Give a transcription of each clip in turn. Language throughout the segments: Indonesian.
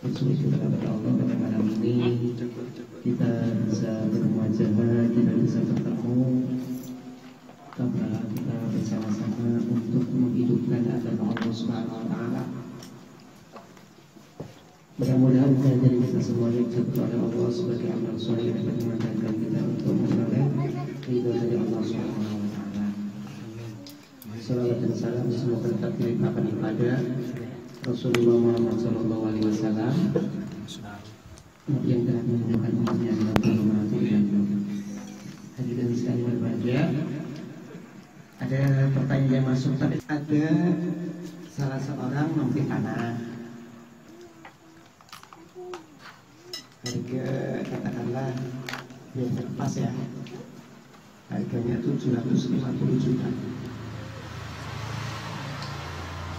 bersyukur kepada Allah pada malam ini kita bisa bermuajahah, kita bisa bertemu karena kita bersama-sama untuk menghidupkan agama Allah Subhanahu wa taala. Mudah-mudahan kehadiran kita semuanya dicatat oleh Allah sebagai amal soleh dan memudahkan kita untuk memperoleh ridho dari Allah Subhanahu wa taala. Salawat dan salam semoga tetap dilimpahkan kepada Rasulullah Muhammad SAW yang telah menunjukkan umatnya dalam kebenaran. Hadirin sekalian berbahagia, ada pertanyaan yang masuk tadi. Ada salah seorang membeli tanah, harga katakanlah yang terpas ya, harganya 750 juta.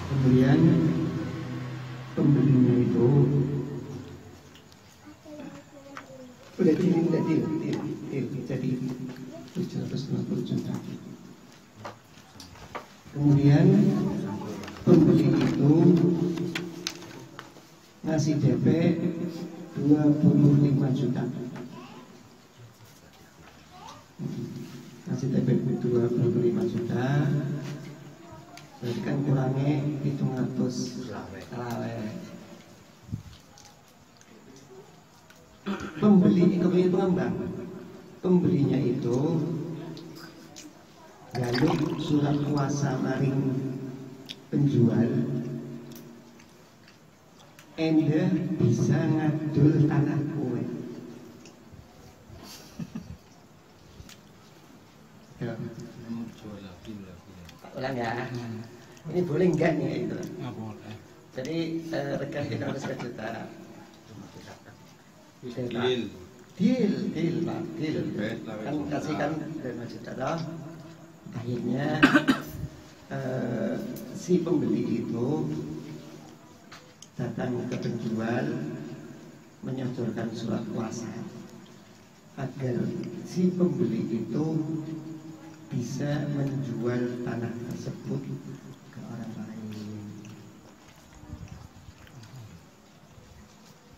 Kemudian pembelinya itu udah deal jadi 750 juta. Kemudian pembeli itu ngasih DP 25 juta. Ngasih DP 25 juta. Berarti kan kurangnya 700 lawe. Pembeli kemudian pengembang, pembelinya itu galuk surat kuasa maring penjual, ende bisa ngadul tanah kue. Ulang ya. Ini boleh enggak nih itu? Nggak boleh. Jadi rekan kita harus ke juta. Deal, Pak. Kan kasihkan 5 juta toh. Akhirnya si pembeli itu datang ke penjual menyodorkan surat kuasa agar si pembeli itu bisa menjual tanah tersebut ke orang lain.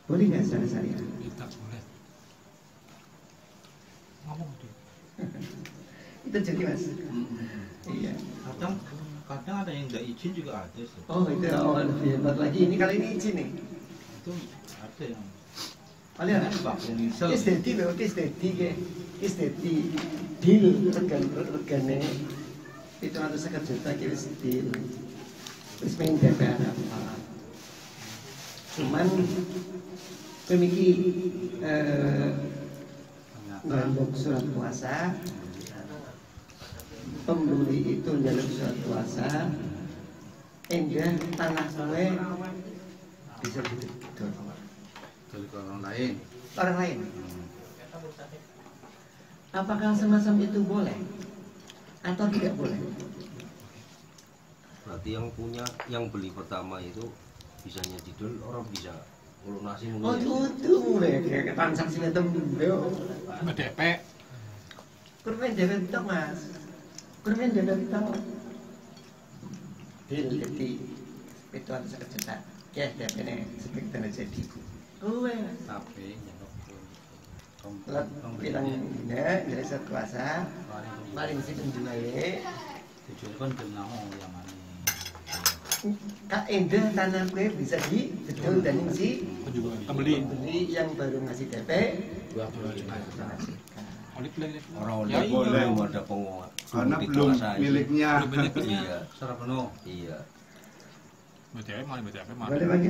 Boleh nggak secara syariah? Tidak boleh. Ngomong tuh. Itu jadi mas. Iya. Kadang ada yang nggak izin juga ada sih. Oh itu lebih hebat lagi. Ini kali ini izin nih. Itu ada yang. Kalian istedi loh, istedi deal regane 750 juta kira deal. Terus main DPR apa? Cuman pemiki njaluk surat kuasa, pembeli itu njaluk surat kuasa, enggak tanah kowe bisa ditutur Dari orang lain. orang lain. Apakah semacam itu boleh atau tidak boleh? Berarti yang beli pertama itu bisanya didol, orang bisa melunasi Oh itu kayak transaksi itu DP. kurang DP itu mas, kurang DP itu deal jadi itu harus kejutan ya DP nya seperti tanah jadi gue Tapi bilang enggak dari surat kuasa paling si penjualnya tujuannya kan kenal yang mana. Kak Ende tanah gue bisa didol dan si Pembeli. yang baru ngasih DP 25 juta. orang Ya, boleh iya. ada penguat Karena belum miliknya. iya Secara penuh. iya BTP mana? boleh bagi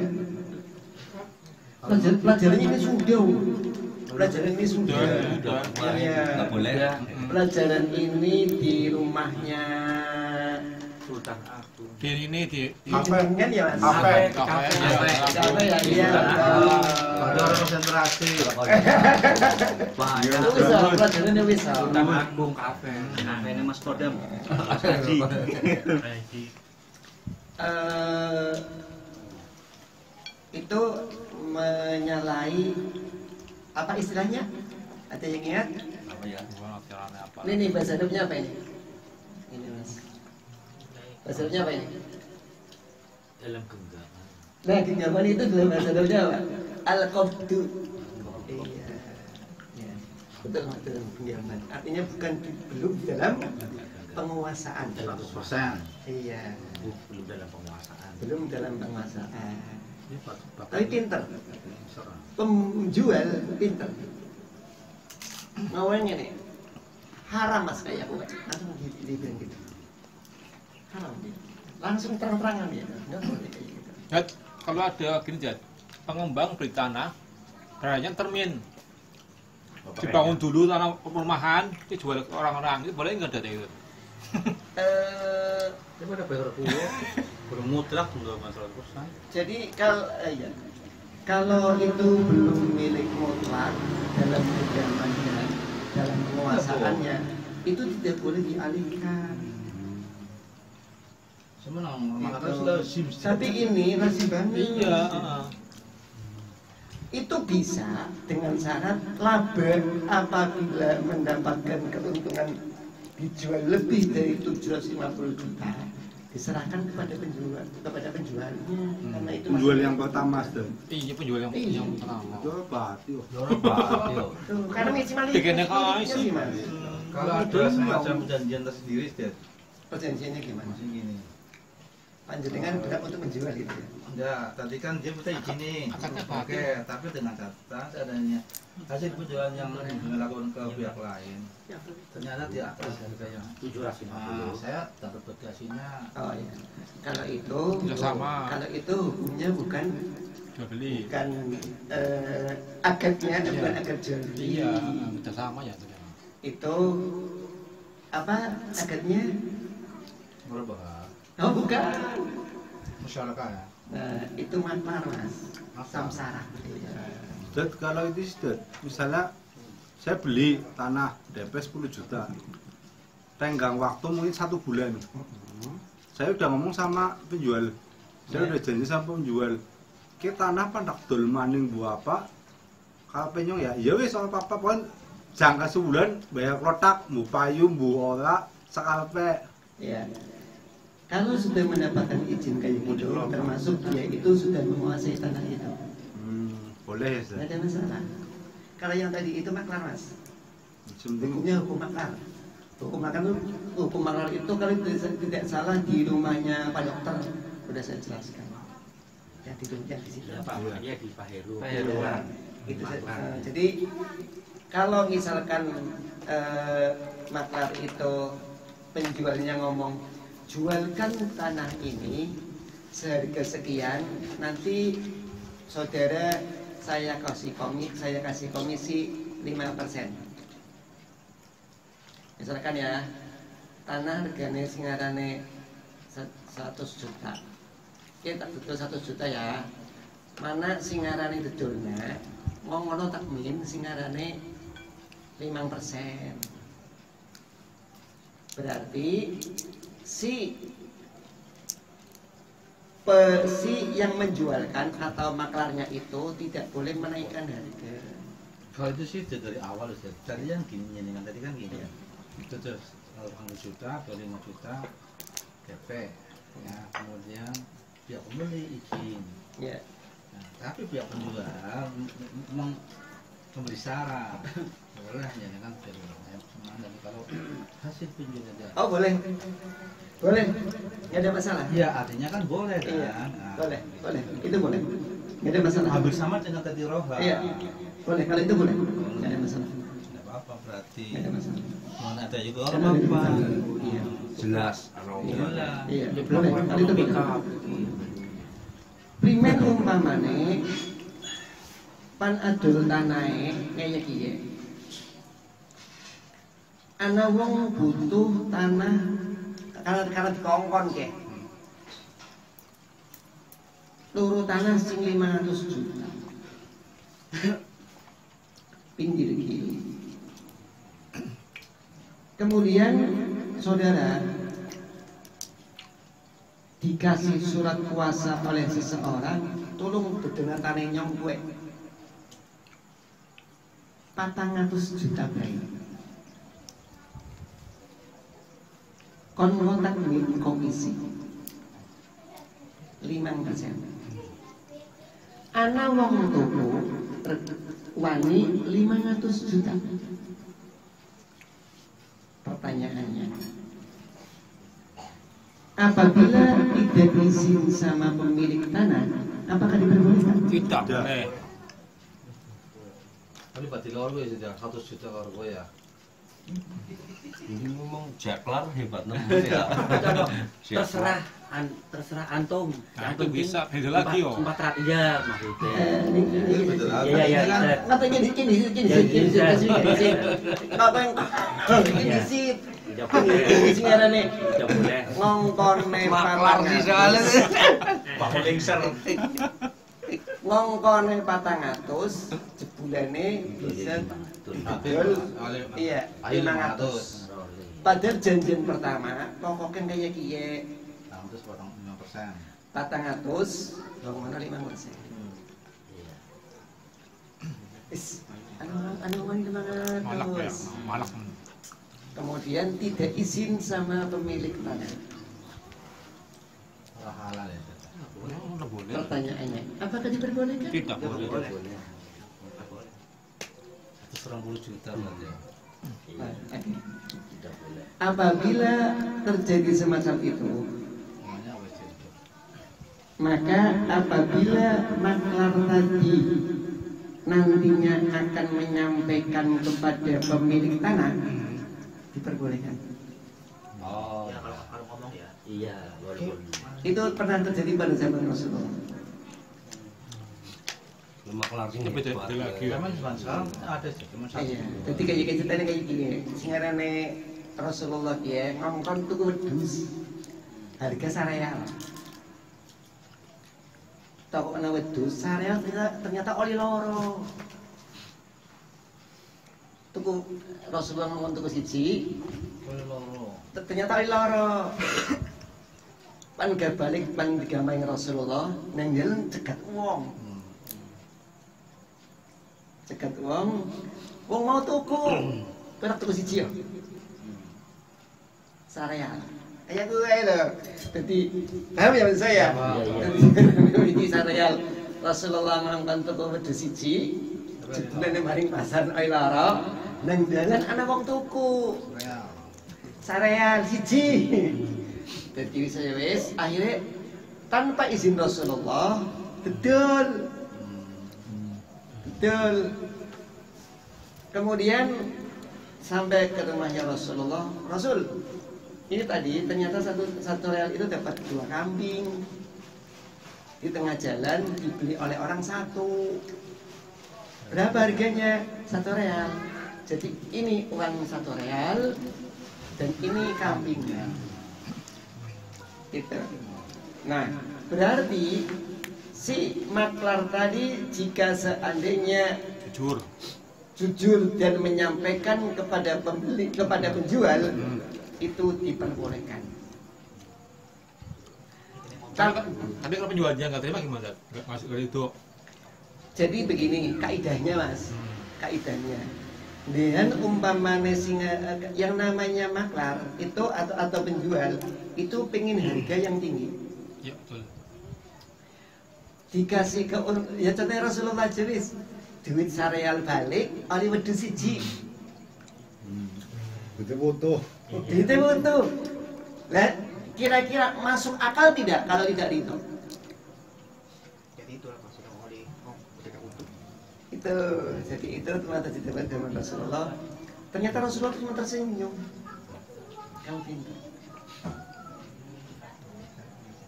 pelajarannya ini sudah pelajaran ini sudah ya, nggak boleh pelajaran ini di rumahnya Sultan Agung. Di ini di kan ya mas Kafe. kafe ya iya Ada orang konsentrasi. itu bisa pelajarannya bisa Sultan Agung kafe. kafe ini Mas Kodam itu menyalahi apa istilahnya? Ada yang ingat? apa ya apa? Ini bahasa Arabnya apa ini? Ini mas. Bahasa Arabnya apa ini? Dalam genggaman. Nah, pinjaman itu dalam bahasa Jawa al-qabdu. Iya. Ya. Betul pinjaman. Artinya belum dalam penguasaan. 100%. Iya. Belum dalam penguasaan. Belum dalam penguasaan. Ini Tapi pinter. serang. Penjual pinter. Ngawalnya nih. Haram mas kayak aku. Langsung dibilang gitu. Haram dia. Langsung terang-terangan dia. Enggak boleh kayak gitu. Jad, kalau ada gini Jad, pengembang beli tanah, caranya termin. Dibangun dulu tanah perumahan, dijual ke orang-orang, itu boleh nggak ada itu? Dia pada bayar kulo, bermutlak nggak masalah perusahaan. Jadi kalau itu belum milik mutlak dalam pinjamannya, dalam penguasaannya, itu tidak boleh dialihkan. Semenang, Gitu. makanya sudah sim. Tapi ini nasib banget. Iya. Itu bisa dengan syarat laba apabila mendapatkan keuntungan dijual lebih dari 750 juta diserahkan kepada penjualnya karena itu Penjual yang pertama, Ustaz. Iya penjual yang Iya. pertama. Itu berarti tuh, karena maksimal Bikinnya kayak sih. Kalau ada semacam perjanjian tersendiri, Dad, perjanjiannya gimana? masih gini. Panjenengan berhak untuk menjual itu ya? Ya, tadi kan dia minta izin nih. Akadnya Oke, tapi dengan catatan seadanya hasil penjualan yang dilakukan ke pihak lain ternyata di atas harganya 750. Saya dapat bagasinya. Oh iya. Kalau itu Tidak sama. Kalau itu hukumnya bukan Jual beli. akadnya Iya. bukan akad jual beli. Iya, udah sama ya. Itu apa akadnya? Merubah Oh bukan. masyarakat ya. Nah, itu maklar mas. Samsara. Ustaz, kalau itu Ustaz, misalnya saya beli tanah DP 10 juta. Tenggang waktu mungkin 1 bulan. Saya udah ngomong sama penjual. Saya udah janji sama penjual. Ki tanah pandak dol maning bu apa? Kalau penyong ya wis soal apa pun jangka sebulan bayar kotak, bu payu, bu ora, sakalpe. Ya. Kalau sudah mendapatkan izin kayak gitu, termasuk dia itu sudah menguasai tanah itu, Boleh ya Ustaz. nggak ada masalah. Kalau yang tadi itu maklar mas, Penting hukumnya hukum maklar. Hukum maklar itu kalau tidak salah di rumahnya Pak Dokter, sudah saya jelaskan. Yang di situ. Dia di Pak Heru. Ya, itu jadi kalau misalkan maklar itu penjualnya ngomong jualkan tanah ini seharga sekian, nanti saudara saya kasih komisi 5%. Misalkan ya tanah harganya singarane 100 juta. Kita betul 100 juta ya. Mana singarane dudulnya ngono takmin singarane 5%. Berarti si yang menjualkan atau maklarnya itu tidak boleh menaikkan harga. Kalau itu sih dari awal Ustaz. Tadi yang gini kan tadi kan gini. Itu terus 80 juta atau 5 juta DP. Ya, kemudian pihak pembeli izin. Ya. Nah, tapi pihak penjual memang memberi syarat. Boleh ya kan dan kalau hasil penjualan Oh boleh, boleh, nggak ada masalah. iya artinya kan boleh kan. Iya, Nah, boleh, itu boleh, nggak ada masalah. hampir sama dengan tadi roha. Iya, boleh, kalau itu boleh, nggak ada masalah, Tidak apa-apa berarti. nggak ada masalah. Mana ada juga Karena orang lebih apa? bagus. Iya, Jelas. iya, boleh, kalau itu boleh. Primen umpamane pan adol tanahe kayak kiye. Ana wong butuh tanah karena dikongkon ke. Loro tanah sing 500 juta. Pinggir kiri. Kemudian saudara dikasih surat kuasa oleh seseorang, tolong bedengan tanah nyong kue 400 juta baik. Kon ngontak min komisi 5%. ana wong tuku wani 500 juta. Pertanyaannya, apabila tidak izin sama pemilik tanah, apakah diperbolehkan? Tidak boleh. Tapi berarti lor gue sudah 100 juta lor gue ya. Ini memang jaklar hebat nemu ya. terserah antum. Nah, itu bisa beda lagi yo. 400 ya maksudnya. Iya. Katanya ini sip. Tidak boleh. Sing arane Tidak boleh. ngongkone Maklar sih soalnya. ngongkone 400 jebulane bisa didol iya 500. Padahal janjian pertama pokoknya kayak kiye 100 potong 5%. 400 ngomongnya 5%. Is anu Malak ya, 500. malak. Kemudian tidak izin sama pemilik tanah. Ora halal ya. Tidak boleh. Pertanyaannya, apakah diperbolehkan? Tidak boleh. 120 juta berarti ya. Nah, apabila terjadi semacam itu, Namanya WC itu. maka apabila maklar tadi nantinya akan menyampaikan kepada pemilik tanah, diperbolehkan. Oh. Ya kalau ngomong ya. Iya, boleh. Itu pernah terjadi pada zaman Rasulullah. Maklar sing Tapi hebat. beda lagi. Zaman sekarang ada sih, cuma satu. Iya, jadi kayak ceritanya kayak gini. Singarane Rasulullah dia ngongkon tuku wedhus harga sareal. Toko ana wedhus sareal ternyata oli loro. Tuku Rasulullah ngomong tuku siji, Boleh loro. ternyata oli loro. Pan gak balik pan digamai Rasulullah nang jalan cegat wong. Cegat wong mau tuku. Perak tuku siji ya. Sareal. Kayak gue lho. Jadi paham ya maksud saya? Ini sareal. Rasulullah ngangkat tuku wedhus siji. Jebulane maring pasar oi lara. Nang dalan ana wong tuku. Sareal siji. Jadi saya wis akhirnya tanpa izin Rasulullah betul. Kemudian sampai ke rumahnya Rasulullah. Rasul, ini tadi ternyata satu real itu dapat 2 kambing. Di tengah jalan dibeli oleh orang satu. Berapa harganya? 1 real. Jadi ini uang 1 real dan ini kambingnya. Gitu. Nah, berarti si maklar tadi jika seandainya jujur dan menyampaikan kepada pembeli, kepada penjual, itu diperbolehkan. Tapi kalau penjualnya nggak terima gimana? Nggak masuk ke itu. Jadi begini kaidahnya mas, kaidahnya. Dengan umpamane yang namanya maklar itu atau penjual itu pengen harga yang tinggi. Ya betul. Dikasih ke ya contohnya Rasulullah jenis duit sareal balik oleh wedhus siji. Butuh. Duitnya butuh. Lah kira-kira masuk akal tidak kalau tidak itu? Jadi itulah maksudnya oleh ketika utuh. Itu jadi itu ternyata di zaman Rasulullah. Ternyata Rasulullah cuma tersenyum. Yang pintar.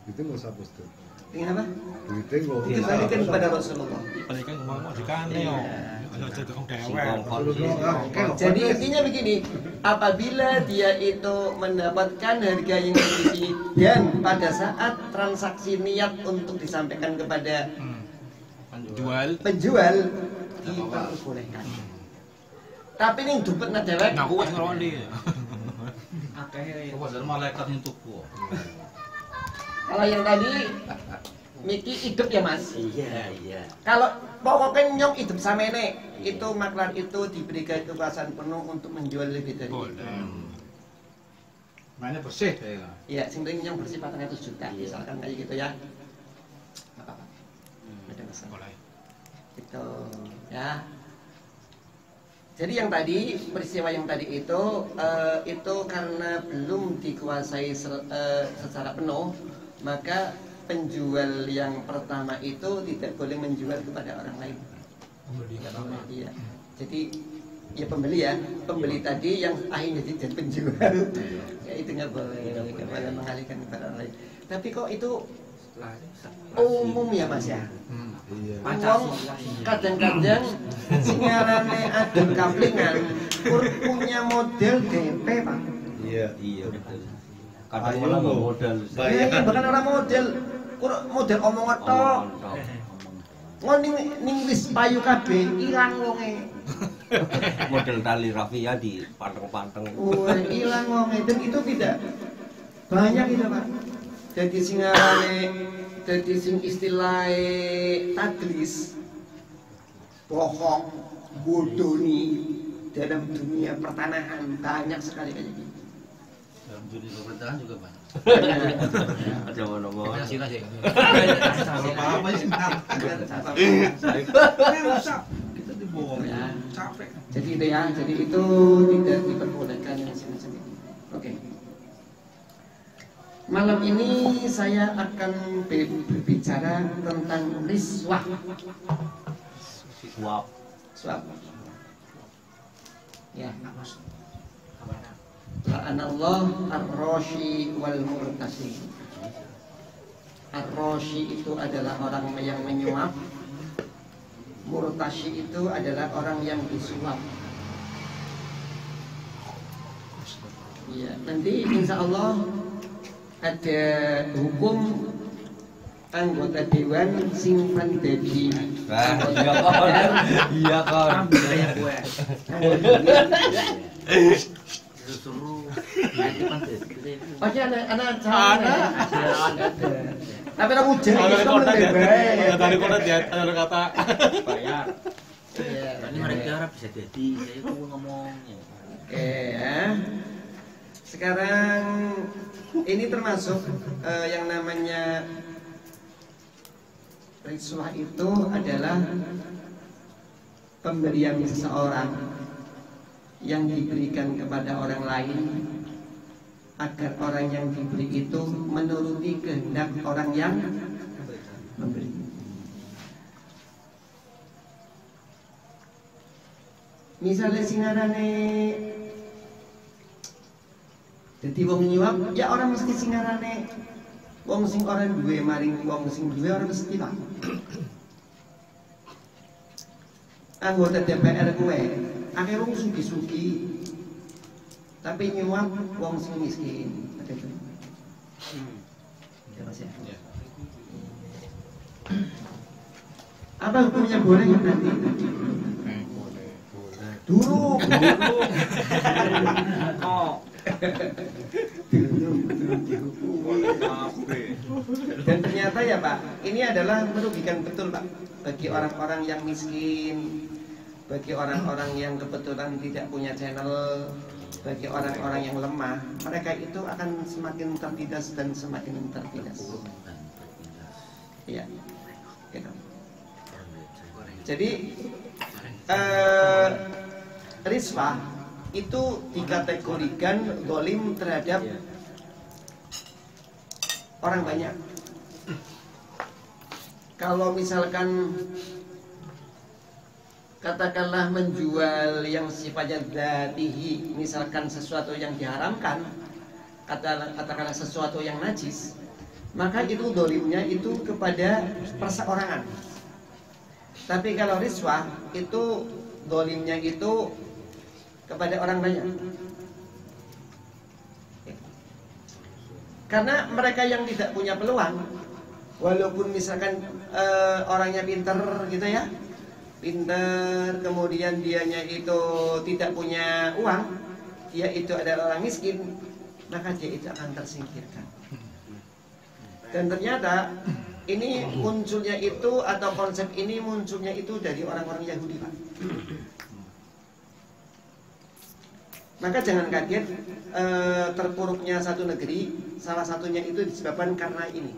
Itu nggak usah bos tuh. Dengan apa? Duitnya nggak Dikembalikan kepada Rasulullah. Paling kan ngomong di kane yo. Ada jadi orang dewek. Jadi intinya begini, apabila dia itu mendapatkan harga yang tinggi dan pada saat transaksi niat untuk disampaikan kepada penjual diperbolehkan. Tapi ini dupet na dewek. Nah, aku wis ngeroni. Akeh. Apa dari malaikat yang tuku? Kalau yang tadi Miki hidup ya mas. Iya. Kalau pokoknya nyong hidup sama ini, itu maklar itu diberikan kekuasaan penuh untuk menjual lebih dari itu. Mainnya bersih ya. Iya, sing penting nyong bersih 400 juta, misalkan kayak gitu ya. Nggak apa-apa. Ada masalah. Boleh. Gitu ya. Jadi yang tadi, peristiwa yang tadi itu karena belum dikuasai secara penuh, maka penjual yang pertama itu tidak boleh menjual kepada orang lain. Iya. Jadi ya pembeli tadi yang akhirnya jadi penjual, ya itu nggak boleh mengalihkan kepada orang lain. Tapi kok itu umum ya Mas ya? Wong kadang-kadang singarane adon kaplingan punya model DP Pak. Iya betul. Kadang malah nggak modal. Iya, bahkan orang model model omongan tok. Ning wis payu kabeh ilang wonge. Model tali rafia di panteng-panteng. Ilang wonge dan itu tidak banyak itu Pak. Jadi singarane jadi sing istilah tadlis bohong bodoni dalam dunia pertanahan banyak sekali kayak gitu. Dalam dunia pemerintahan juga banyak. Ada ngomong. Apa sih? Rusak. Kita dibohong. Capek. Jadi itu ya, jadi itu tidak diperbolehkan yang semacam itu. Oke. Malam ini saya akan berbicara tentang riswah. Suap. Ya. La'anallah ar-rashi wal murtashi. Ar-rashi itu adalah orang yang menyuap. Murtashi itu adalah orang yang disuap. Ya, nanti insya Allah ada hukum anggota dewan simpan dadi. Iya kan. Oke, anak tapi aku jadi tadi kota dia ada kata bayar. Ini mereka bisa jadi saya itu ngomongnya. Oke ya. Sekarang ini termasuk yang namanya riswah itu adalah pemberian seseorang yang diberikan kepada orang lain agar orang yang diberi itu menuruti kehendak orang yang memberi. Misalnya singarane jadi wong nyuap, ya orang mesti singarane wong sing orang duwe maring wong sing duwe orang mesti Pak. Anggota DPR gue, akeh wong sugi-sugi. Tapi nyuap wong sing miskin. Ada itu. Ya Mas ya. Apa hukumnya boleh nanti? Dulu. Oh. Dan ternyata ya Pak, ini adalah merugikan betul Pak bagi orang-orang yang miskin, bagi orang-orang yang kebetulan tidak punya channel, bagi orang-orang yang lemah. Mereka itu akan semakin tertindas dan semakin tertindas. Iya, gitu. Jadi riswah itu dikategorikan zalim terhadap orang banyak. Kalau misalkan katakanlah menjual yang sifatnya dzatihi, misalkan sesuatu yang diharamkan, katakanlah sesuatu yang najis, maka itu zalimnya itu kepada perseorangan. Tapi kalau riswah itu zalimnya itu kepada orang banyak. Karena mereka yang tidak punya peluang, walaupun misalkan orangnya pinter gitu ya, pinter, kemudian dianya itu tidak punya uang, dia itu adalah orang miskin, maka dia itu akan tersingkirkan. Dan ternyata ini munculnya itu atau konsep ini munculnya itu dari orang-orang Yahudi Pak. Maka jangan kaget terpuruknya satu negeri, salah satunya itu disebabkan karena ini.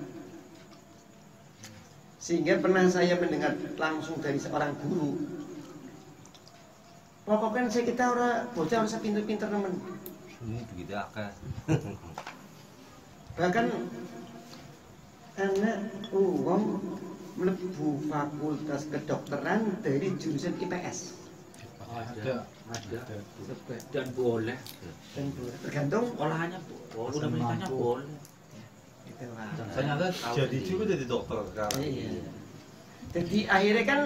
Sehingga pernah saya mendengar langsung dari seorang guru, pokoknya saya kita orang bocah harus pinter-pinter teman. Ini begitu akeh. Bahkan anak uang mlebu fakultas kedokteran dari jurusan IPS. Ada. Dan boleh. Dan tergantung Olahannya boleh. Udah menikahnya boleh. gitu lah. Ternyata jadi juga jadi dokter sekarang. Iya. Jadi akhirnya kan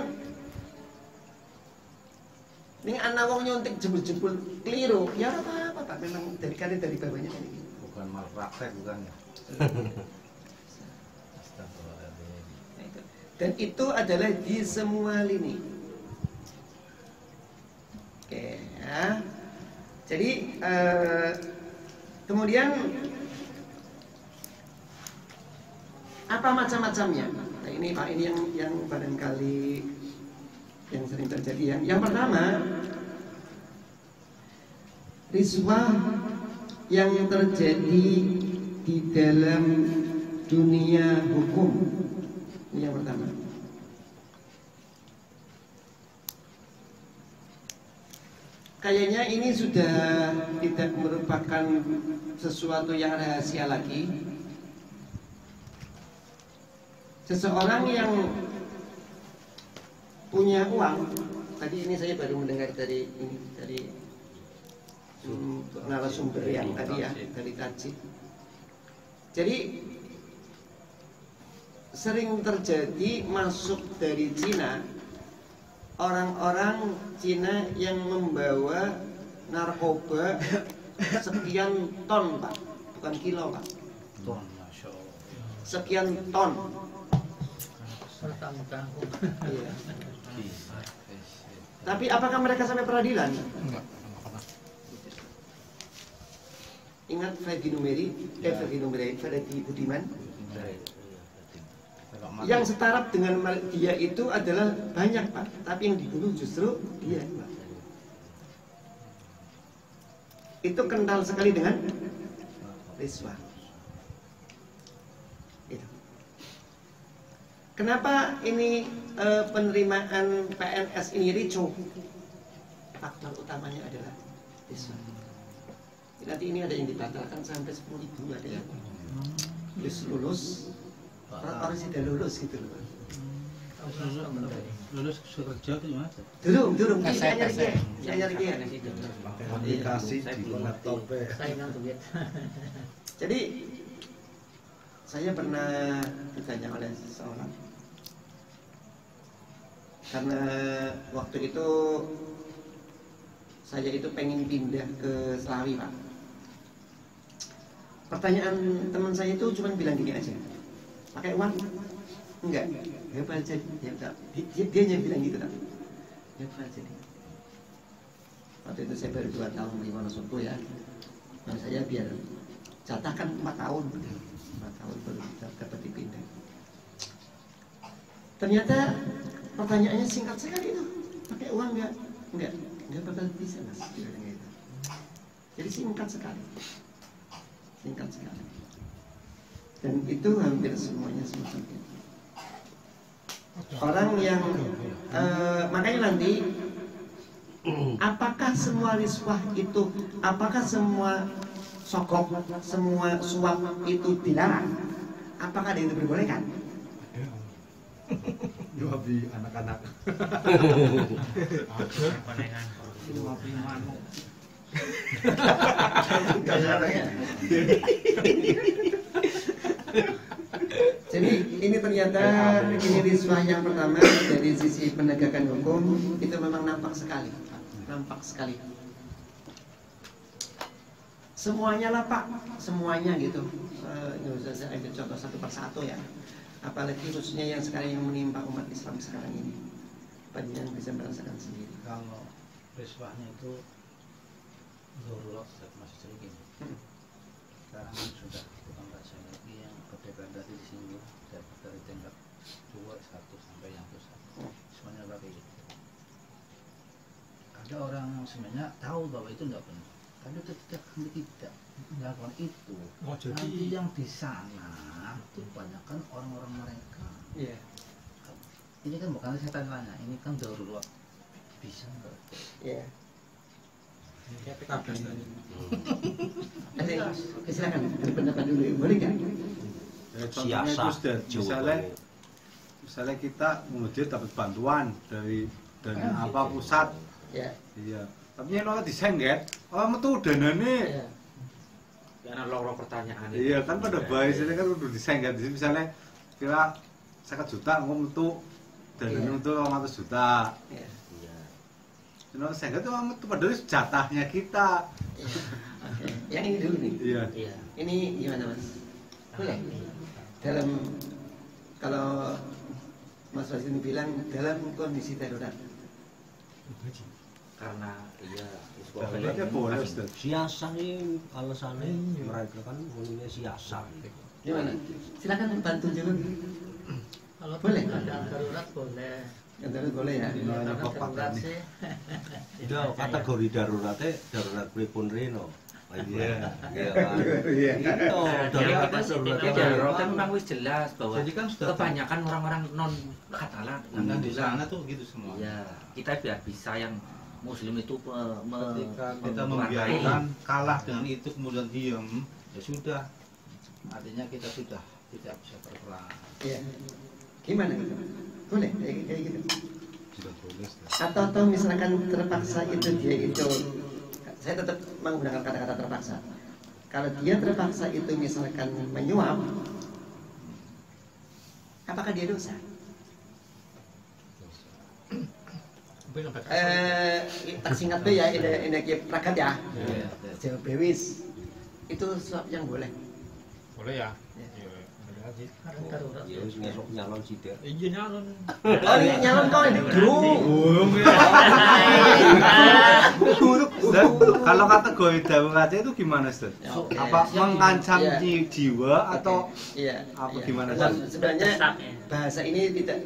ini anak wong nyuntik jebul-jebul keliru, ya apa-apa Pak, memang dari karir dari bawahnya kan gitu. Bukan malpraktek bukan ya. Astagfirullahaladzim. Dan itu adalah di semua lini. Oke ya. Jadi kemudian apa macam-macamnya? Nah ini Pak, ini yang barangkali yang sering terjadi. Yang pertama, riswah yang terjadi di dalam dunia hukum. Ini yang pertama. Kayaknya ini sudah tidak merupakan sesuatu yang rahasia lagi. Seseorang yang punya uang, tadi ini saya baru mendengar dari ini dari narasumber yang tadi ya, dari Tajid. Jadi sering terjadi masuk dari Cina orang-orang Cina yang membawa narkoba sekian ton Pak, bukan kilo Pak, Ton, masya Allah. sekian ton. Iya. Tapi apakah mereka sampai peradilan? Enggak. Ingat Freddy Numeri, Freddy Budiman. Yang setaraf dengan dia itu adalah banyak Pak, tapi yang dibunuh justru dia Pak. Itu kental sekali dengan riswah. Itu. Kenapa ini penerimaan PNS ini ricuh? Faktor utamanya adalah riswah. Nanti ini ada yang dibatalkan sampai 10.000 ada yang lulus, orang sudah lulus gitu loh. Lulus kerja ke mana? Belum, saya nyari dia. Dikasih di laptop. Jadi saya pernah ditanya oleh seseorang, karena waktu itu saya itu pengen pindah ke Selawi Pak. Pertanyaan teman saya itu cuma bilang gini aja, pakai uang? Enggak, hebat aja. Dia hanya bilang gitu tak? Hebat aja. Waktu itu saya baru 2 tahun di Wonosobo ya. Nah saya biar jatahkan 4 tahun, 4 tahun baru dapat dipindah. Ternyata pertanyaannya singkat sekali itu, pakai uang enggak? Enggak bakal bisa Mas. Gitu. Jadi singkat sekali. Dan itu hampir semuanya semacam itu. Orang yang makanya nanti apakah semua riswah itu, apakah semua sokop, semua suap itu dilarang? Apakah ada yang diperbolehkan? Hobi anak-anak. Jadi ini ternyata ini riswah yang pertama dari sisi penegakan hukum itu memang nampak sekali, semuanya lah Pak, semuanya gitu. Saya ambil contoh satu persatu ya, apalagi khususnya yang sekarang yang menimpa umat Islam sekarang ini, panjenengan bisa merasakan sendiri. Kalau riswahnya itu darurat masih sering ini. Sekarang sudah bukan bahasa lagi yang berbeda tadi disinggung dari tingkat 2, 1 sampai yang pusat. Semuanya pakai itu. Ada orang yang sebenarnya tahu bahwa itu tidak benar, tapi tidak melakukan itu. Oh, jadi nanti yang di sana itu kebanyakan orang-orang mereka. Iya. ini kan bukan setan tanya, ini kan darurat. Bisa enggak? Ya. Kayak PKB tadi. Ada silakan pendapat dulu, boleh nggak? Ya, contohnya itu Ustaz, misalnya kita menguji dapat bantuan dari apa pusat, Ya. iya. Tapi yang orang disengget, metu danane. Ya. Karena loro pertanyaan Iya kan pada bayi sini kan udah disengget. Jadi misalnya kira 50 juta, ngomong metu danane Iya. untuk 100 juta. Ya. iya Nah, sengget itu metu padahal jatahnya kita. Ya. Oke. Yang ini dulu nih. Iya. iya Ini gimana Mas? Boleh? Dalam kalau Mas Wasin bilang dalam kondisi darurat. karena iya Daruratnya boleh Ustaz. Siasa ini alasannya mereka kan maunya siasa. Gimana? Silakan bantu jawab. Kalau Boleh? ada darurat boleh. Yang darurat boleh ya. Ini hanya Karena bapak darurat ini. sih. Itu kategori daruratnya darurat pripun reno. Iya, iya kan. Iya. Itu darurat darurat. kan memang wis jelas bahwa Jadi kan sudah kebanyakan orang-orang non Katalan kan di sana tuh gitu semua. ya kita biar bisa yang Muslim itu Ketika kita membiarkan kalah dengan itu kemudian diam, ya sudah. Artinya kita sudah tidak bisa berperang. Iya. Gimana? Boleh kayak gitu. Sudah boleh Ustaz. Atau misalkan terpaksa itu dia itu, saya tetap menggunakan kata-kata terpaksa. Kalau dia terpaksa itu misalkan menyuap, apakah dia dosa? Tak singkat tuh ya, ini prakat ya. Jawab bewis. Itu suap yang boleh. Boleh ya? Ya. Iya, boleh aja. Karena darurat. Ya wis ngesuk nyalon sithik. Iya nyalon. Oh, ini nyalon kau ini Ustaz, kalau kategori daruratnya itu gimana Ustaz? Ya, oke. Apa mengancam Iya. jiwa atau Iya. apa iya. gimana, Wah, Ustaz? sebenarnya bahasa ini tidak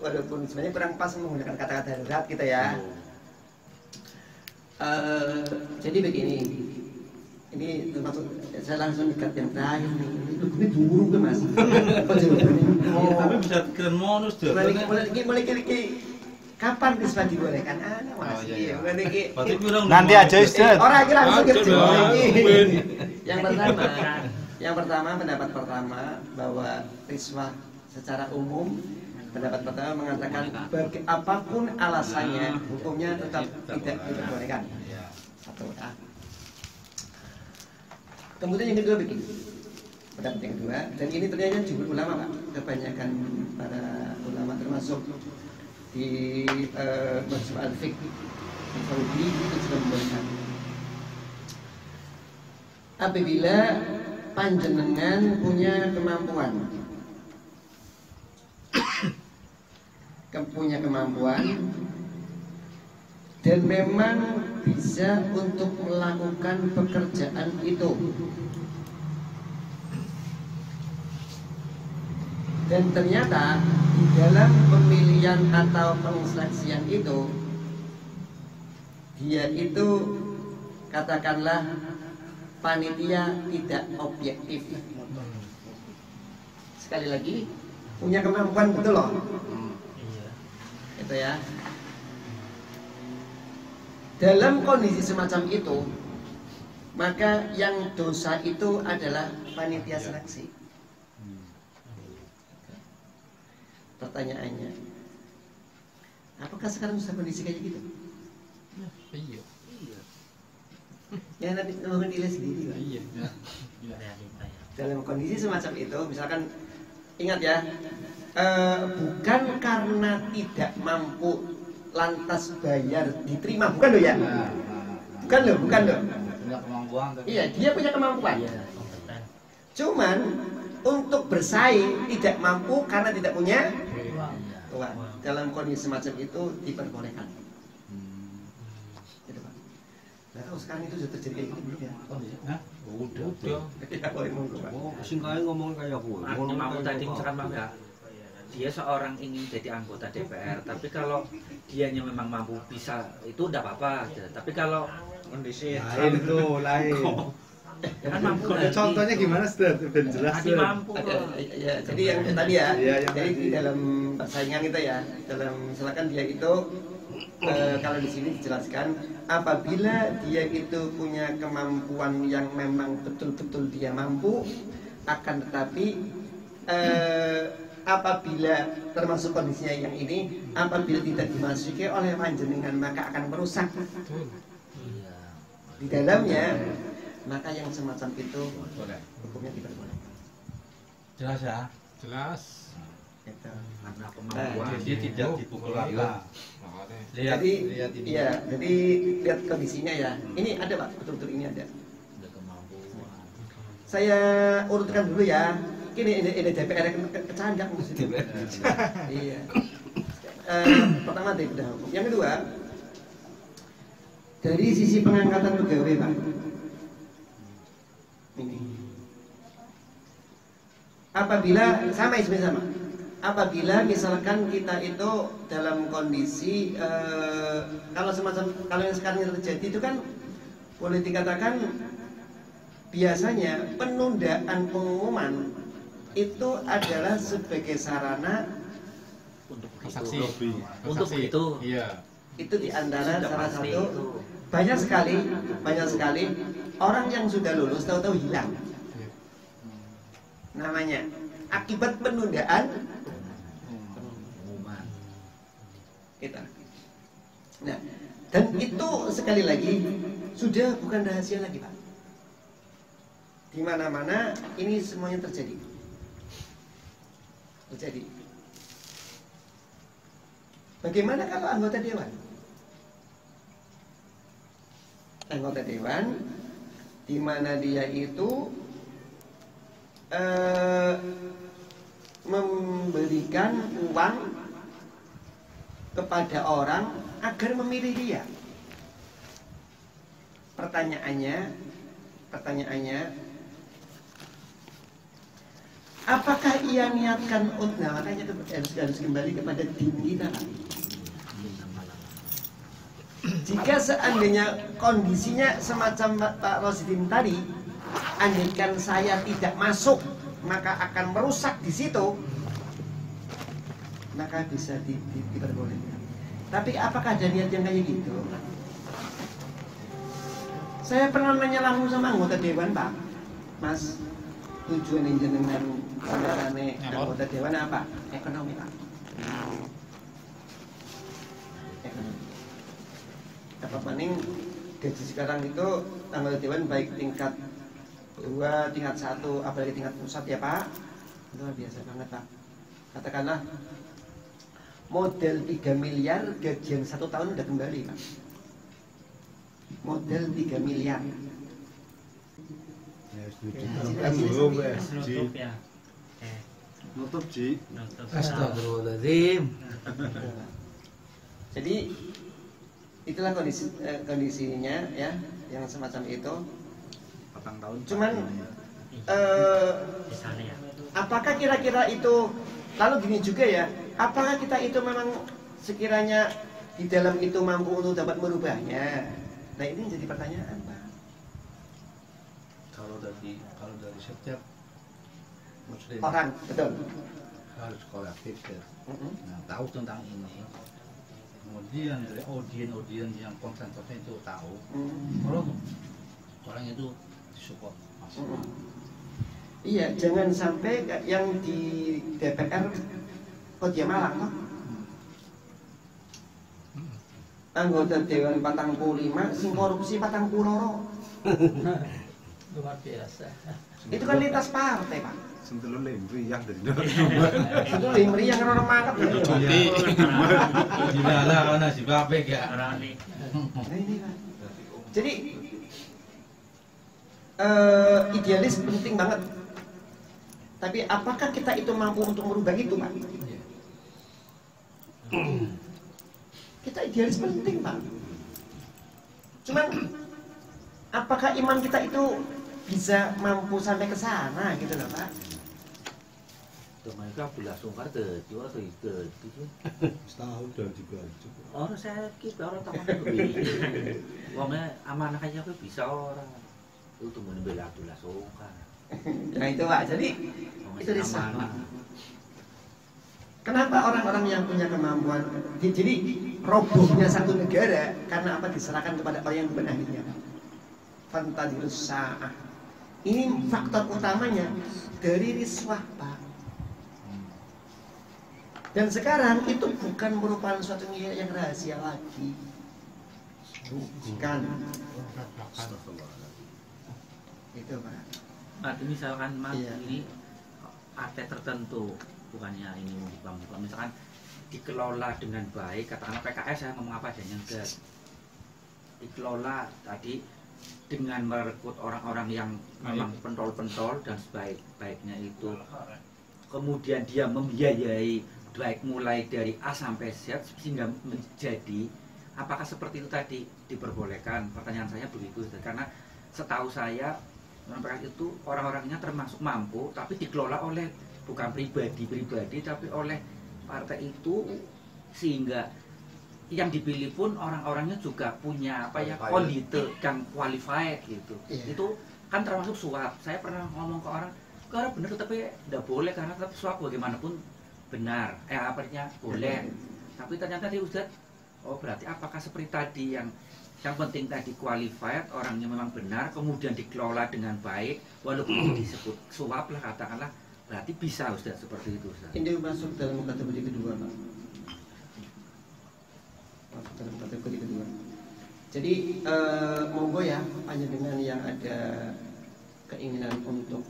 walaupun sebenarnya kurang pas menggunakan kata-kata darurat kita ya. Jadi begini, ini termasuk saya langsung dekat yang terakhir nih. Ini burung kan Mas. Tapi bisa keren monus deh. Mulai kapan bisa dibolehkan? Mas. Oh, iya. Iya. Nanti aja Ustaz. Orang aja langsung Aja gitu. lah. Yang pertama pendapat pertama bahwa riswah secara umum pendapat pertama mengatakan apapun alasannya hukumnya tetap tidak diperbolehkan. Satu ya. Kemudian yang kedua begini, pendapat yang kedua, dan ini ternyata jumhur ulama Pak, kebanyakan para ulama termasuk di Majma' al-Fiqh di Saudi itu sudah membolehkan. Apabila panjenengan punya kemampuan dan memang bisa untuk melakukan pekerjaan itu, dan ternyata di dalam pemilihan atau pengseleksian itu dia itu katakanlah panitia tidak objektif. Sekali lagi punya kemampuan betul loh. Itu ya. Dalam kondisi semacam itu, maka yang dosa itu adalah panitia seleksi. Pertanyaannya, apakah sekarang sudah kondisi kayak gitu? Iya. Ya nanti ngomongin diri sendiri Pak. Iya. Dalam kondisi semacam itu, misalkan ingat ya, bukan karena tidak mampu lantas bayar diterima, bukan loh ya, bukan loh. Punya kemampuan. Iya, dia punya kemampuan. Cuman untuk bersaing tidak mampu karena tidak punya uang. Dalam kondisi semacam itu diperbolehkan. Gitu, Pak. Nah, tahu sekarang itu sudah terjadi kayak gitu belum ya? Oh iya. Udah. Ya, boleh monggo, Pak. Oh, sing kae ngomong kayak kowe. Artinya mau tadi misalkan Pak ya, dia seorang ingin jadi anggota DPR, tapi kalau dianya memang mampu bisa itu udah apa-apa aja. Tapi kalau Kondisi Lain itu, lain. Kan mampu. Contohnya gimana, Ustaz? Ben jelas. Adi mampu. Ya, jadi yang tadi ya, Iya, yang jadi tadi. di dalam persaingan itu ya, dalam misalkan dia itu kalau di sini dijelaskan apabila dia itu punya kemampuan yang memang betul-betul dia mampu, akan tetapi apabila termasuk kondisinya yang ini, apabila tidak dimasuki oleh panjenengan maka akan merusak di dalamnya, maka yang semacam itu hukumnya diperbolehkan. Jelas ya? Jelas. Gitu. Karena kemampuan. Dia tidak dipukul rata. Lihat, Jadi, lihat ini. iya, jadi lihat kondisinya ya. Ini ada Pak, betul-betul ini ada. Ada kemampuan. Saya urutkan dulu ya. Ini DPR kecandang maksudnya. Iya. Pertama tadi udah hukum. Yang kedua, dari sisi pengangkatan pegawai Pak. Ini. Apabila sama ismi sama. Apabila misalkan kita itu dalam kondisi kalau yang sekarang terjadi itu kan boleh dikatakan biasanya penundaan pengumuman itu adalah sebagai sarana Untuk Saksi. itu. Untuk itu. Iya. itu di antara Sudah salah pasti satu itu. banyak sekali orang yang sudah lulus tahu-tahu hilang namanya akibat penundaan Pengumuman. kita. Nah, dan itu sekali lagi sudah bukan rahasia lagi Pak. Di mana-mana ini semuanya terjadi. Bagaimana kalau anggota dewan? Anggota dewan di mana dia itu memberikan uang kepada orang agar memilih dia. Pertanyaannya, apakah ia niatkan untuk? Nah, makanya harus kembali kepada din kita. Jika seandainya kondisinya semacam Pak Rosidin tadi, andaikan saya tidak masuk maka akan merusak di situ, maka bisa diperbolehkan. Tapi apakah ada niat yang kayak gitu? Saya pernah nanya langsung sama anggota dewan Pak, Mas, tujuan jenengan sampeyan anggota dewan apa? Ekonomi Pak. Ekonomi. Apa paling gaji sekarang itu anggota dewan baik tingkat 2, tingkat 1, apalagi tingkat pusat ya Pak, itu luar biasa banget Pak. Katakanlah model 3 miliar gajian 1 tahun udah kembali Pak. Model 3 miliar. Nutup ya. Nutup Ji. Astagfirullahaladzim. Jadi itulah kondisinya ya, yang semacam itu. 4 tahun. Cuman Di sana ya. apakah kira-kira itu, lalu gini juga ya, apakah kita itu memang sekiranya di dalam itu mampu untuk dapat merubahnya? Nah ini jadi pertanyaan Pak. Kalau dari setiap muslim Orang, betul. harus kolektif ya. Nah, tahu tentang ini. Kemudian dari audien yang konsentrasnya itu tahu, orang itu disupport. Iya, jangan sampai yang di DPR kok dia malang toh. Anggota dewan 45 sing korupsi 40 Luar biasa. itu kan lintas partai Pak. Sentelur lembri yang dari Itu limri yang orang mangkat ya. Gimana karena si Bapak ya. Orang ini. Nah, ini Pak. Jadi idealis penting banget. Tapi apakah kita itu mampu untuk merubah itu Pak? Kita idealis penting Pak. Cuman apakah iman kita itu bisa mampu sampai ke sana gitu loh Pak? Mereka bila sungkar jual atau ikut gitu. setahun dan juga Orang saya kita orang teman lebih. Wongnya amanah aja bisa orang. Itu membela Abdullah Soka. Nah itu Pak, jadi itu risah. Kenapa orang-orang yang punya kemampuan, jadi robohnya satu negara karena apa? Diserahkan kepada orang yang bebenahnya. Fantadirus sa'ah. Ini faktor utamanya dari riswah Pak. Dan sekarang itu bukan merupakan suatu yang rahasia lagi. Bukan. Itu Pak. Berarti misalkan Mas Iya. ini partai tertentu, bukannya ini membuka, misalkan dikelola dengan baik, katakanlah PKS saya ngomong apa adanya, enggak dikelola tadi dengan merekrut orang-orang yang memang pentol-pentol dan sebaik-baiknya itu, kemudian dia membiayai baik mulai dari A sampai Z sehingga menjadi, apakah seperti itu tadi diperbolehkan? Pertanyaan saya begitu, karena setahu saya PKS itu orang-orangnya termasuk mampu, tapi dikelola oleh bukan pribadi-pribadi, tapi oleh partai itu, sehingga yang dipilih pun orang-orangnya juga punya apa ya, kondite dan qualified gitu. Iya. Itu kan termasuk suap. Saya pernah ngomong ke orang benar, tapi tidak boleh karena tetap suap bagaimanapun benar. Artinya boleh. Tapi ternyata di Ustadz, oh berarti apakah seperti tadi yang penting tadi qualified, orangnya memang benar, kemudian dikelola dengan baik, walaupun itu disebut suap lah katakanlah, berarti bisa Ustaz seperti itu Ustaz. Ini masuk dalam kategori kedua Pak. Masuk dalam kategori kedua. Jadi monggo ya, hanya dengan yang ada keinginan untuk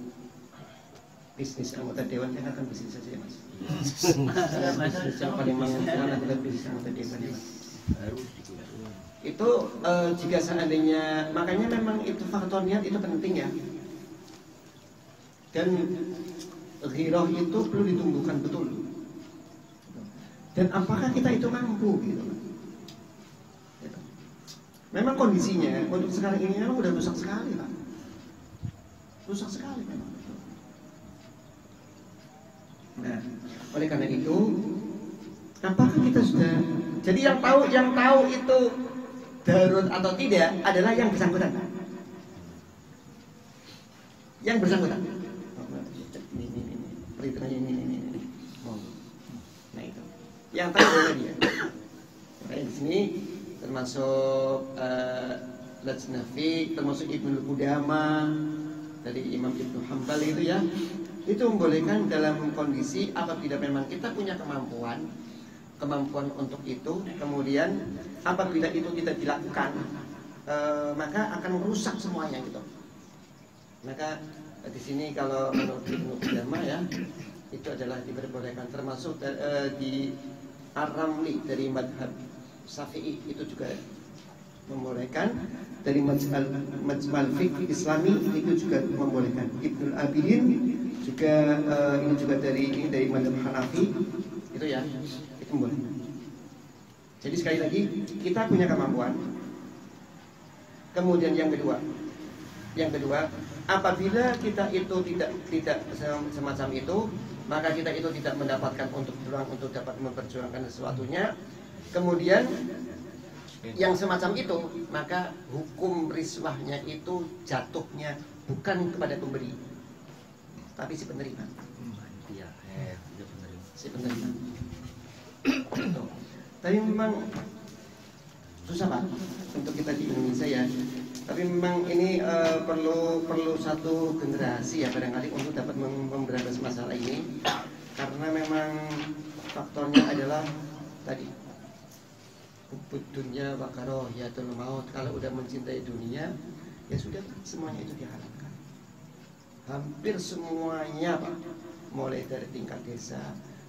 bisnis anggota dewan, yang akan bisnis saja Mas. Bisnis yang paling menguntungkan adalah bisnis anggota dewan ya Mas. Harus dikumpulkan. Itu jika seandainya, makanya memang itu faktor niat itu penting ya. Dan ghirah itu perlu ditumbuhkan betul. Dan apakah kita itu mampu gitu. Memang kondisinya untuk sekarang ini memang udah rusak sekali Pak. Rusak sekali memang. Nah, oleh karena itu, apakah kita sudah, jadi yang tahu itu darurat atau tidak adalah yang bersangkutan. Yang bersangkutan. Ini. Perhitungannya ini. Nah itu. Yang tahu adalah dia. Makanya di sini termasuk Lajnah Fiqh, termasuk Ibnu Qudamah dari Imam Ibnu Hanbal itu ya. Itu membolehkan dalam kondisi apabila memang kita punya kemampuan untuk itu, kemudian apabila itu tidak dilakukan, maka akan merusak semuanya gitu. Maka di sini kalau menurut Ibnu Qudamah ya, itu adalah diperbolehkan, termasuk di Ar-Ramli dari madhab Syafi'i itu juga membolehkan, dari Majmal Fiqh Islami itu juga membolehkan. Ibnul Abidin juga ini juga dari madhab Hanafi itu ya. Boleh. Jadi sekali lagi kita punya kemampuan. Kemudian yang kedua, apabila kita itu tidak semacam itu, maka kita itu tidak mendapatkan untuk peluang untuk dapat memperjuangkan sesuatunya. Kemudian yang semacam itu, maka hukum riswahnya itu jatuhnya bukan kepada pemberi, tapi si penerima. Iya, Si penerima. Tapi memang susah Pak untuk kita di Indonesia ya. Tapi memang ini perlu satu generasi ya barangkali untuk dapat memberantas masalah ini, karena memang faktornya adalah tadi hubud dunya wa karahiyatul maut. Kalau udah mencintai dunia ya sudah, semuanya itu diharapkan. Hampir semuanya Pak, mulai dari tingkat desa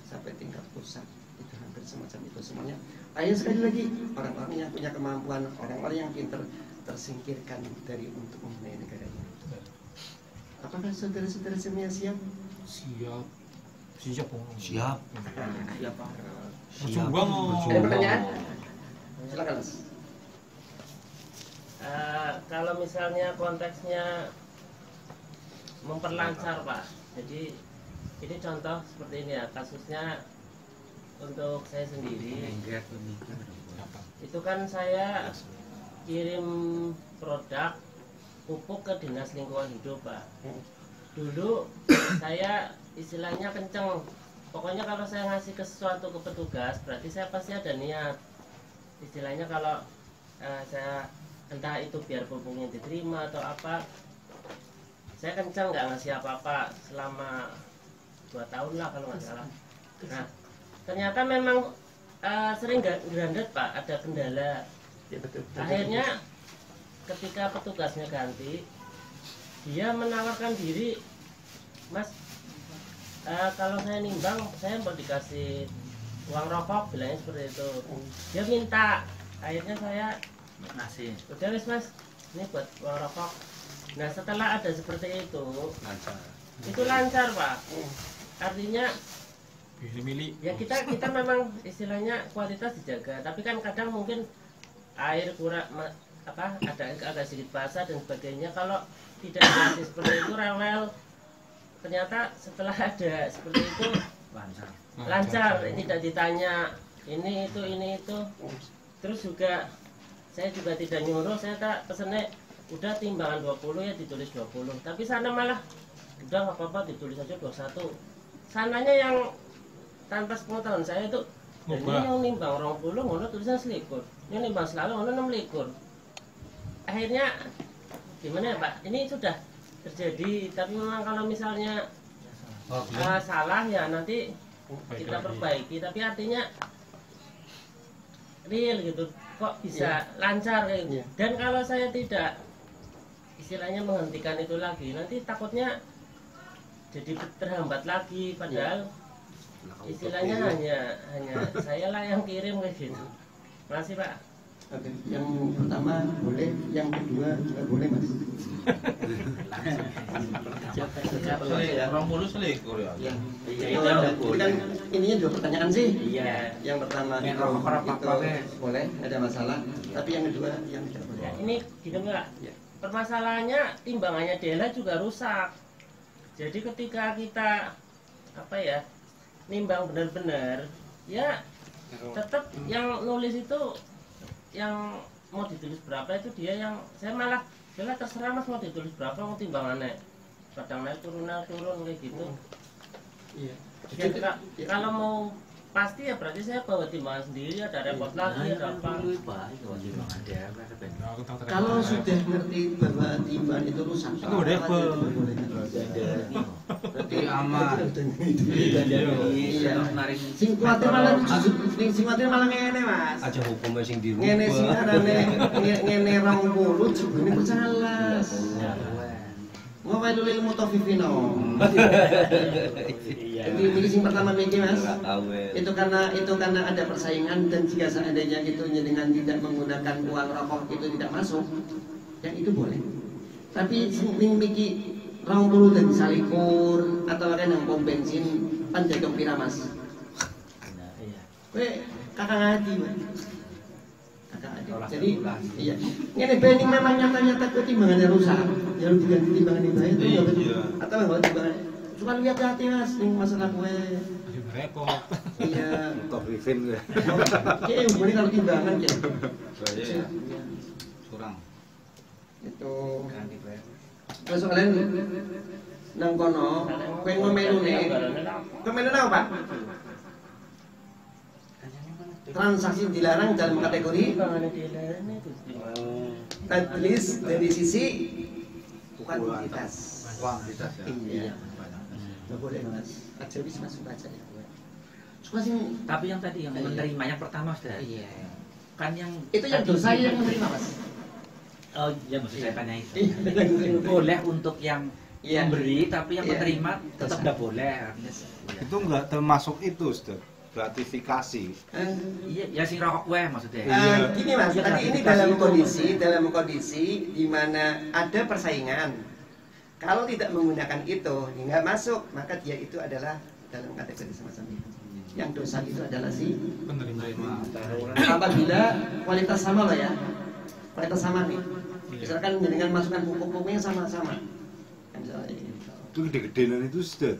sampai tingkat pusat, itu hampir semacam itu semuanya. Ayo sekali lagi, orang-orang yang punya kemampuan, orang-orang yang pintar tersingkirkan dari untuk membenahi negara ini. Apakah saudara-saudara semuanya siap? Siap. Siap. Siap. Siap Pak. Berjuang. Ada pertanyaan? Silakan Mas. Kalau misalnya konteksnya memperlancar Pak, jadi ini contoh seperti ini ya, kasusnya untuk saya sendiri. Itu kan saya kirim produk pupuk ke dinas lingkungan hidup Pak. Dulu saya istilahnya kenceng. Pokoknya kalau saya ngasih ke sesuatu ke petugas, berarti saya pasti ada niat. Istilahnya kalau saya entah itu biar pupuknya diterima atau apa, saya kenceng nggak ngasih apa-apa selama 2 tahun lah kalau nggak salah. Nah, ternyata memang sering grandet Pak, ada kendala. Akhirnya ketika petugasnya ganti, dia menawarkan diri, Mas, kalau saya nimbang, saya mau dikasih uang rokok, bilangnya seperti itu. Dia minta, akhirnya saya ngasih. udah wis Mas, ini buat uang rokok. Nah setelah ada seperti itu, itu lancar Pak. Artinya milih ya kita memang istilahnya kualitas dijaga, tapi kan kadang mungkin air kurang ada agak sedikit basah dan sebagainya. Kalau tidak dikasih seperti itu rewel, ternyata setelah ada seperti itu lancar, tidak ditanya ini itu. Terus juga saya juga tidak nyuruh, saya tak pesennya udah timbangan 20 ya ditulis 20, tapi sana malah udah nggak apa-apa ditulis aja 21. Sananya yang tanpa sepengetahuan saya itu, dan ini yang nimbang 20 ngono tulisan selikur, yang nimbang selalu ngono 26. Akhirnya gimana ya Pak, ini sudah terjadi, tapi memang kalau misalnya salah ya nanti kita perbaiki, tapi artinya real gitu, kok bisa lancar kayak gitu. Dan kalau saya tidak istilahnya menghentikan itu lagi, nanti takutnya jadi terhambat lagi, padahal istilahnya hanya saya lah yang kirim kayak gitu. Makasih Pak. Oke, yang pertama boleh, yang kedua juga boleh Mas. Orang mulus selikur ya. Kan ininya dua pertanyaan sih. Iya. Yang pertama itu boleh, ada masalah. Tapi yang kedua yang tidak boleh. Ya, ini gini Mbak, permasalahannya timbangannya Dela juga rusak. Jadi ketika kita nimbang benar-benar, ya tetap yang nulis itu yang mau ditulis berapa itu dia yang saya malah terserah Mas mau ditulis berapa, mau timbangannya kadang naik turun kayak gitu. Iya. Kalau mau pasti ya berarti saya bawa timbangan sendiri, ada repot lagi, ada apa. Kalau sudah ngerti bahwa timbangan itu rusak, itu udah berarti aman. Iya. Sing kuatir malah ngene Mas. Aja hukumnya sing dirubah. Ngene sing arane ngene 20 jebule bercalas. Ngomel lil mutafifino. Ini sing pertama iki Mas. Itu karena ada persaingan, dan jika seandainya itu dengan tidak menggunakan uang rokok itu tidak masuk, yang itu boleh. Tapi sing miki 20 dan salikur atau kan yang pom bensin panjang pira Mas. Nah, iya. Kowe kakak ngadi Mas. Jadi iya, ini banding memang nyata-nyata kok timbangannya rusak, ya lu diganti timbangan itu ya atau enggak timbangan. Cuma lihat hati Mas, ini masalah kue. repot. Iya. Top review ya. Ya, boleh kalau timbangan ya. Saya kurang. Itu. Terus kalian nang kono, kowe ngomelune. Kowe melu apa, Pak? Transaksi dilarang dalam kategori tadlis dari sisi kuantitas. Kuantitas ya. Iya. Nggak boleh Mas. Aja bisa masuk aja ya. Suka sih. Tapi yang tadi yang menerima yang pertama sudah. Iya. Kan yang itu yang dosa yang menerima Mas. Oh iya, maksud saya tanya itu. Boleh untuk yang memberi, tapi yang menerima tetap tidak boleh. Itu enggak termasuk itu, Ustaz. Gratifikasi. Iya, ya sing rokok kue maksudnya. Gini Mas, tadi ini dalam kondisi di mana ada persaingan. Kalau tidak menggunakan itu, nggak masuk, maka dia itu adalah dalam kategori semacam itu. Yang dosa itu adalah si Penerima. apabila kualitas sama loh ya, kualitas sama nih. Misalkan dengan masukan pupuk-pupuknya sama-sama. Itu gede-gedean itu, Ustaz.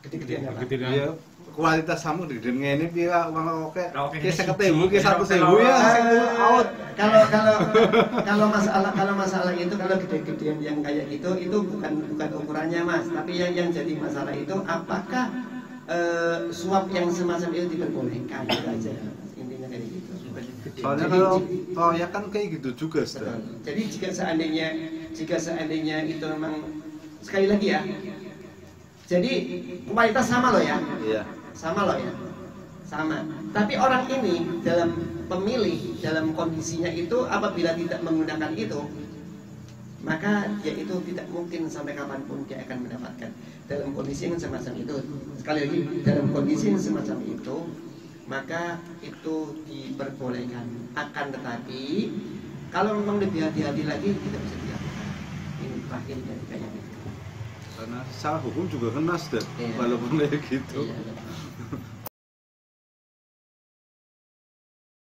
Gede-gedean apa? Gede kan. Ya kualitas samu di dunia ini dia uang oke Oke. kayak 50.000 kayak 100.000 ya out. Kalau masalah itu kalau gede-gedean yang kayak gitu itu bukan ukurannya Mas, tapi yang jadi masalah itu apakah suap yang semacam itu diperbolehkan, itu aja intinya kayak gitu. Soalnya Jadi, kalau ya kan kayak gitu juga betul. Ustaz. Jadi jika seandainya itu memang sekali lagi ya, jadi kualitas sama loh ya, Iya. sama loh ya, sama. Tapi orang ini dalam pemilih, dalam kondisinya itu apabila tidak menggunakan itu, maka dia itu tidak mungkin sampai kapanpun dia akan mendapatkan. Dalam kondisi yang semacam itu, sekali lagi dalam kondisi yang semacam itu, maka itu diperbolehkan. Akan tetapi kalau memang lebih hati-hati lagi tidak bisa dilakukan. Ini terakhir dari kayak gitu. Karena salah hukum juga kena Ustaz. Iya. Walaupun kayak gitu. Iya.